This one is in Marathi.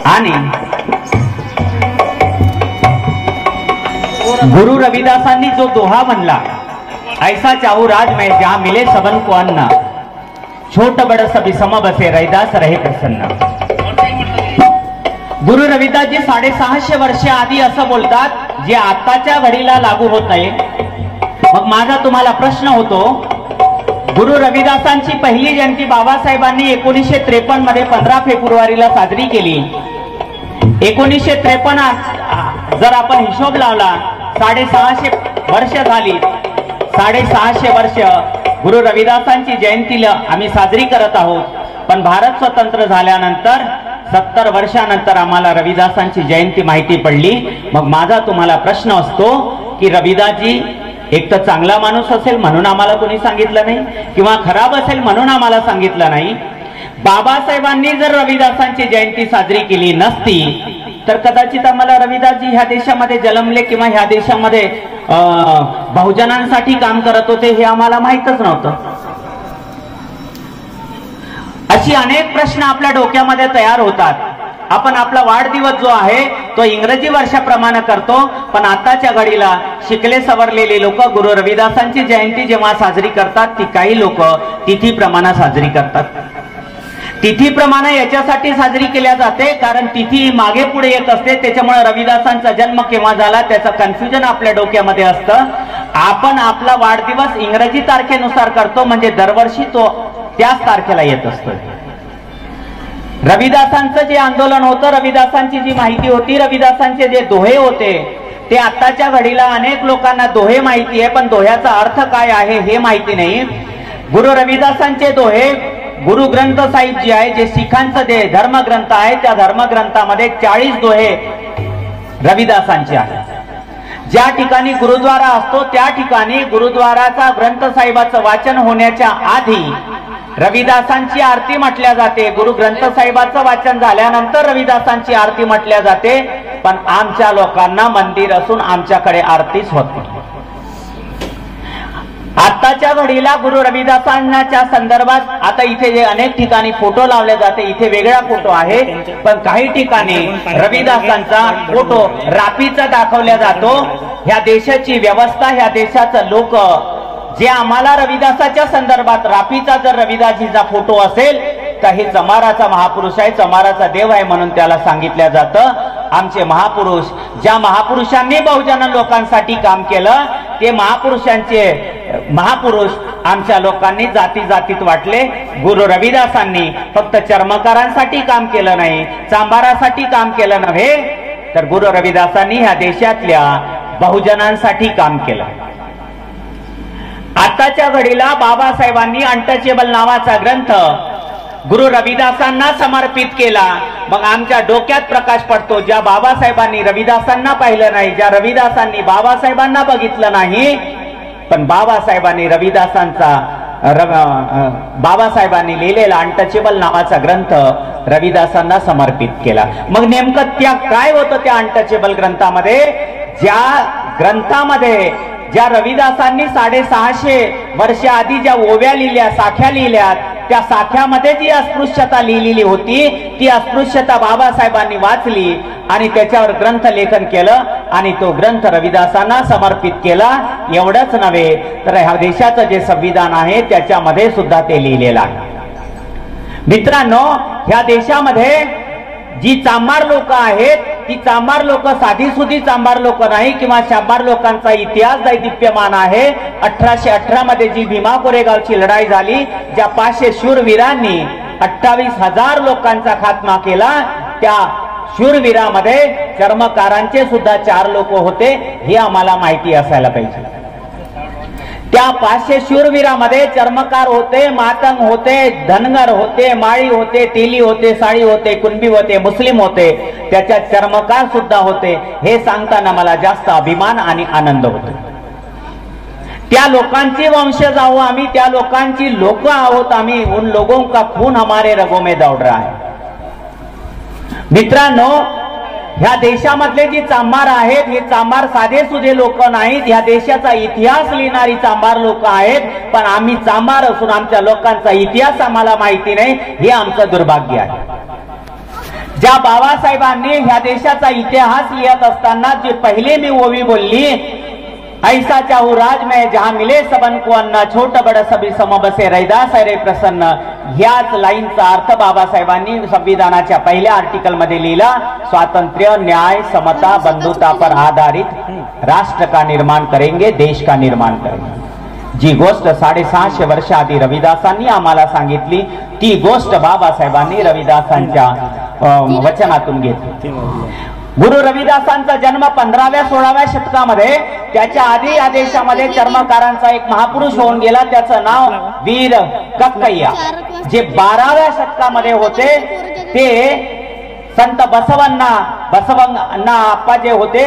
आणि गुरु रविदासांनी जो दोहा म्हणला, ऐसा चाहू राज में जहां मिले सबन को अन्न, छोट बड़ सभी सम बसे रैदास रहे प्रसन्न. गुरु रविदासजी 650 वर्ष आधी असं बोलतात, जे आताच्या घडीला लागू होत नाही. मग माझा तुम्हाला प्रश्न होतो, गुरु रविदासांची पहिली जयंती बाबासाहेबांनी 1953 मध्ये 15 फेब्रुवारीला साजरी केली. 1953 जर आपण हिशोब लावला 650 वर्ष झाली. 650 वर्ष गुरु रविदासांची जयंतीला आम्ही साजरी करत आहोत. पण भारत स्वतंत्र झाल्यानंतर 70 वर्षानंतर आम्हाला रविदासांची जयंती माहिती पडली. मग माझा तुम्हाला प्रश्न असतो की रविदासजी एक तर चांगला माणूस असेल म्हणून आम्हाला कोणी सांगितलं नाही, किंवा खराब असेल म्हणून आम्हाला सांगितलं नाही. बाबासाहेबांनी जर रविदासांची जयंती साजरी केली नसती तर कदाचित आम्हाला रविदासजी ह्या देशामध्ये जन्मले किंवा ह्या देशामध्ये बहुजनांसाठी काम करत होते हे आम्हाला माहितच नव्हतं. अशी अनेक प्रश्न आपल्या डोक्यामध्ये तयार होतात. आपण आपला वाढदिवस जो आहे तो इंग्रजी वर्षाप्रमाणे करतो, पण आताच्या घडीला शिकले सवरलेले लोक गुरु रविदासांची जयंती जेव्हा साजरी करतात ती काही लोक तिथीप्रमाणे साजरी करतात. तिथीप्रमाणे याच्यासाठी साजरी केल्या जाते कारण तिथी मागे पुढे येत असते. त्याच्यामुळे रविदासांचा जन्म केव्हा झाला त्याचं कन्फ्युजन आपल्या डोक्यामध्ये असतं. आपण आपला वाढदिवस इंग्रजी तारखेनुसार करतो, म्हणजे दरवर्षी तो त्याच तारखेला येत असतो. रविदासांचं जे आंदोलन होतं, रविदासांची जी माहिती होती, रविदासांचे जे दोहे होते ते आताच्या घडीला अनेक लोकांना दोहे माहिती आहे, पण दोह्याचा अर्थ काय आहे हे माहिती नाही. गुरु रविदासांचे दोहे गुरु ग्रंथ साहिब जे आहे, जे शिखांचं जे धर्मग्रंथ आहे, त्या धर्मग्रंथामध्ये 40 दोहे रविदासांचे आहेत. ज्या ठिकाणी गुरुद्वारा असतो त्या ठिकाणी गुरुद्वाराचा ग्रंथ साहिबाचं वाचन होण्याच्या आधी रविदासांची आरती म्हटल्या जाते. गुरु ग्रंथ साहिबाचं वाचन झाल्यानंतर रविदासांची आरती म्हटल्या जाते. पण आमच्या लोकांना मंदिर असून आमच्याकडे आरतीच होत नाही. आताच्या घडीला गुरु रविदासांच्या संदर्भात आता इथे जे अनेक ठिकाणी फोटो लावले जाते, इथे वेगळा फोटो आहे, पण काही ठिकाणी रविदासांचा फोटो रापीचा दाखवला जातो. ह्या देशाची व्यवस्था, ह्या देशाचं लोक जे आम्हाला रविदासाच्या संदर्भात रापीचा जर रविदासजीचा फोटो असेल तर हे चमाराचा महापुरुष आहे, चमाराचा देव आहे म्हणून त्याला सांगितलं जातं. आमचे महापुरुष, ज्या महापुरुषांनी बहुजन लोकांसाठी काम केलं ते महापुरुष आमच्या लोकांनी जाती जातीत वाटले. गुरु रविदासांनी फक्त चर्मकारांसाठी काम केलं नाही, चांभारासाठी काम केलं नव्हे, तर गुरु रविदासांनी ह्या देशातल्या बहुजनांसाठी काम केलं. आताच्या घडीला बाबासाहेबांनी अनटचेबल नावाचा ग्रंथ गुरु रविदासांना समर्पित केला. मग आमच्या डोक्यात प्रकाश पडतो, ज्या बाबासाहेबांनी रविदासांना पाहिलं नाही, ज्या रविदासांनी बाबासाहेबांना बघितलं नाही, पण बाबासाहेबांनी बाबासाहेबांनी लिहिलेला अनटचेबल नावाचा ग्रंथ रविदासांना समर्पित केला. मग नेमकं त्या काय होतं त्या अनटचेबल ग्रंथामध्ये? ज्या ग्रंथामध्ये ज्या रविदासांनी 650 वर्ष आधी ज्या ओव्या लिहिल्या, साख्या लिहिल्या, त्या साख्यामध्ये जी अस्पृश्यता लिहिलेली होती ती अस्पृश्यता बाबासाहेबांनी वाचली आणि त्याच्यावर ग्रंथ लेखन केलं आणि तो ग्रंथ रविदासांना समर्पित केला. एवढंच नव्हे तर ह्या देशाचं जे संविधान आहे त्याच्यामध्ये सुद्धा ते लिहिलेलं आहे. मित्रांनो, ह्या देशामध्ये जी चांभार लोक आहेत ती चांभार लोक साधी सुधी चांभार लोक नाही, किंवा चांभार लोकांचा इतिहास दैदिप्यमान आहे. 1818 मध्ये जी भीमा कोरेगावची लढाई झाली, ज्या 500 शूरवीरांनी 28,000 लोकांचा खात्मा केला, त्या शूरवीरामध्ये चर्मकारांचे सुद्धा 4 लोक होते. हे आम्हाला माहिती असायला पाहिजे. त्या 500 शूरवीरामध्ये चर्मकार होते, मातंग होते, धनगर होते, माळी होते, तेली होते, साळी होते, कुणबी होते, मुस्लिम होते, त्याच्यात चर्मकार सुद्धा होते. हे सांगताना मला जास्त अभिमान आणि आनंद होतो. त्या लोकांची वंशज आहोत आम्ही, त्या लोकांची लोक आहोत आम्ही. उन लोगों का खून हमारे रगों में दौड़ रहा है. मित्रांनो, ह्या देशामधले जी चांभार आहेत हे चांभार साधे सुधे लोक नाहीत, ह्या देशाचा इतिहास लिहिणारी चांभार लोक आहेत. पण आम्ही चांभार असून आमच्या लोकांचा इतिहास आम्हाला माहिती नाही, हे आमचं दुर्भाग्य आहे. ज्या बाबासाहेबांनी ह्या देशाचा इतिहास लिहित असताना जी पहिली मी ओवी बोलली, ऐसा चाहू राज में जहां मिले सबन को अन्न, छोट बड सभी सम बसे रैदास रे प्रसन्न. ह्याच लाईनचा अर्थ बाबासाहेबांनी संविधानाच्या पहिल्या आर्टिकल मध्ये लिहिला, स्वातंत्र्य, न्याय, समता, बंधुता पर आधारित राष्ट्र का निर्माण करेंगे, देश का निर्माण करेंगे. जी गोष्ट 650 वर्ष आधी रविदासांनी आम्हाला सांगितली, ती गोष्ट बाबासाहेबांनी रविदासांच्या वचनातून घेतली. गुरु रविदासांचा जन्म 15व्या-16व्या शतकामध्ये, त्याच्या आधी या देशामध्ये चर्मकारांचा एक महापुरुष होऊन गेला, त्याचं नाव वीर कक्कय्या. जे 12व्या शतकामध्ये होते ते संत बसवण्णा आप्पा जे होते